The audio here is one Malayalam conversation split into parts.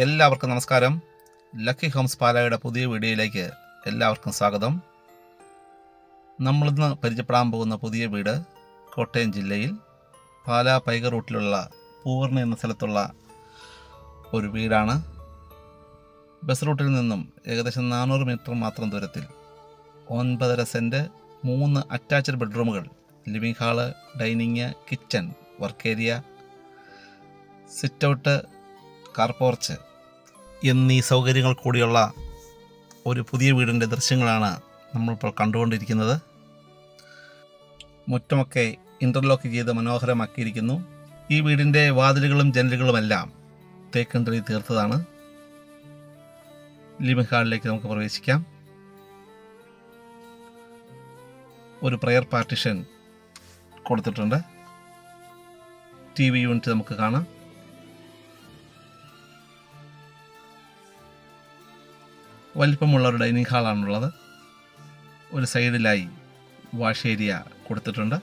എല്ലാവർക്കും നമസ്കാരം. ലക്കി ഹോംസ് പാലായുടെ പുതിയ വീഡിയോയിലേക്ക് എല്ലാവർക്കും സ്വാഗതം. നമ്മളിന്ന് പരിചയപ്പെടാൻ പോകുന്ന പുതിയ വീട് കോട്ടയം ജില്ലയിൽ പാലാ പൈക റൂട്ടിലുള്ള പൂവർണ എന്ന സ്ഥലത്തുള്ള ഒരു വീടാണ്. ബസ് റൂട്ടിൽ നിന്നും ഏകദേശം 400 മീറ്റർ മാത്രം ദൂരത്തിൽ 9.5 സെൻറ്റ് 3 അറ്റാച്ച്ഡ് ബെഡ്റൂമുകൾ, living hall, dining, kitchen, work area, sit out, car porch എന്നീ സൗകര്യങ്ങൾ കൂടിയുള്ള ഒരു പുതിയ വീടിൻ്റെ ദൃശ്യങ്ങളാണ് നമ്മളിപ്പോൾ കണ്ടുകൊണ്ടിരിക്കുന്നത്. മുറ്റമൊക്കെ ഇൻ്റർലോക്ക് ചെയ്ത് മനോഹരമാക്കിയിരിക്കുന്നു. ഈ വീടിൻ്റെ വാതിലുകളും ജനലുകളുമെല്ലാം തേക്കിൻ തടി തീർത്തതാണ്. ലിവിംഗ് ഹാളിലേക്ക് നമുക്ക് പ്രവേശിക്കാം. ഒരു പ്രയർ പാർട്ടീഷൻ കൊടുത്തിട്ടുണ്ട്. TV യൂണിറ്റ് നമുക്ക് കാണാം. വലിപ്പമുള്ള ഒരു ഡൈനിങ് ഹാളാണുള്ളത്. ഒരു സൈഡിലായി വാഷ് ഏരിയ കൊടുത്തിട്ടുണ്ട്.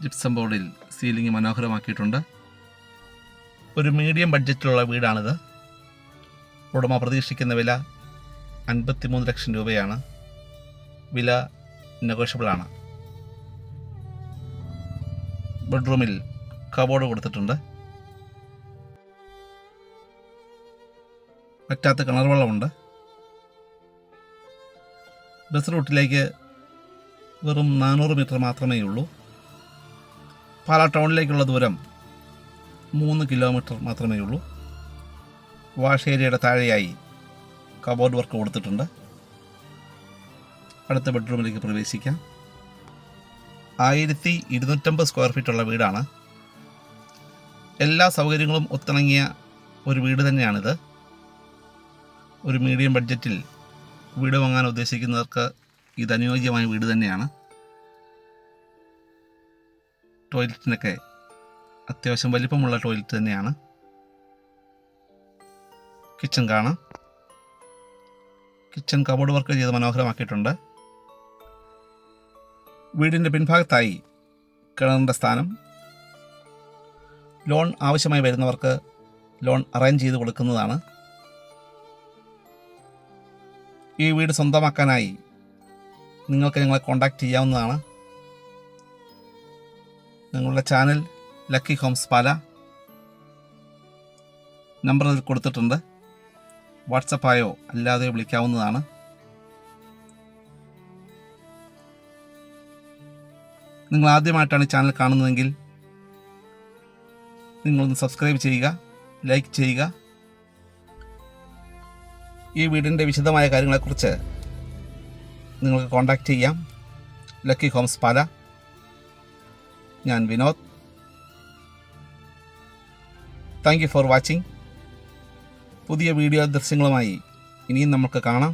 ജിപ്സം ബോർഡിൽ സീലിംഗ് മനോഹരമാക്കിയിട്ടുണ്ട്. ഒരു മീഡിയം ബഡ്ജറ്റിലുള്ള വീടാണിത്. ഉടമ പ്രതീക്ഷിക്കുന്ന വില 53 ലക്ഷം രൂപയാണ്. വില നെഗോഷ്യബിളാണ്. ബെഡ്റൂമിൽ കബോർഡ് കൊടുത്തിട്ടുണ്ട്. പറ്റാത്ത കിണർ വെള്ളമുണ്ട്. ബസ് റൂട്ടിലേക്ക് വെറും 400 മീറ്റർ മാത്രമേ ഉള്ളൂ. പാലാ ടൗണിലേക്കുള്ള ദൂരം 3 കിലോമീറ്റർ മാത്രമേ ഉള്ളൂ. വാഷ് ഏരിയയുടെ താഴെയായി കബോർഡ് വർക്ക് കൊടുത്തിട്ടുണ്ട്. അടുത്ത ബെഡ്റൂമിലേക്ക് പ്രവേശിക്കാം. 1250 സ്ക്വയർ ഫീറ്റുള്ള വീടാണ്. എല്ലാ സൗകര്യങ്ങളും ഒത്തിണങ്ങിയ ഒരു വീട് തന്നെയാണിത്. ഒരു മീഡിയം ബഡ്ജറ്റിൽ വീട് വാങ്ങാൻ ഉദ്ദേശിക്കുന്നവർക്ക് ഇത് അനുയോജ്യമായ വീട് തന്നെയാണ്. ടോയ്ലറ്റിനൊക്കെ അത്യാവശ്യം വലിപ്പമുള്ള ടോയ്ലറ്റ് തന്നെയാണ്. കിച്ചൺ കാണാം. കിച്ചൺ കബോർഡ് വർക്ക് ചെയ്ത് മനോഹരമാക്കിയിട്ടുണ്ട്. വീടിൻ്റെ പിൻഭാഗത്തായി കിണറിൻ്റെ സ്ഥാനം. ലോൺ ആവശ്യമായി വരുന്നവർക്ക് ലോൺ അറേഞ്ച് ചെയ്ത് കൊടുക്കുന്നതാണ്. ഈ വീട് സ്വന്തമാക്കാനായി നിങ്ങൾക്ക് ഞങ്ങളെ കോൺടാക്റ്റ് ചെയ്യാവുന്നതാണ്. ഞങ്ങളുടെ ചാനൽ ലക്കി ഹോംസ് പാല നമ്പർ അതിൽ കൊടുത്തിട്ടുണ്ട്. വാട്സപ്പായോ അല്ലാതെയോ വിളിക്കാവുന്നതാണ്. നിങ്ങൾ ആദ്യമായിട്ടാണ് ഈ ചാനൽ കാണുന്നതെങ്കിൽ നിങ്ങളൊന്ന് സബ്സ്ക്രൈബ് ചെയ്യുക, ലൈക്ക് ചെയ്യുക. ഈ വീടിൻ്റെ വിശദമായ കാര്യങ്ങളെക്കുറിച്ച് നിങ്ങൾക്ക് കോൺടാക്റ്റ് ചെയ്യാം. ലക്കി ഹോംസ് പാല. ഞാൻ Vinod. Thank you for watching. പുതിയ വീഡിയോ ദൃശ്യങ്ങളുമായി ഇനിയും നമുക്ക് കാണാം.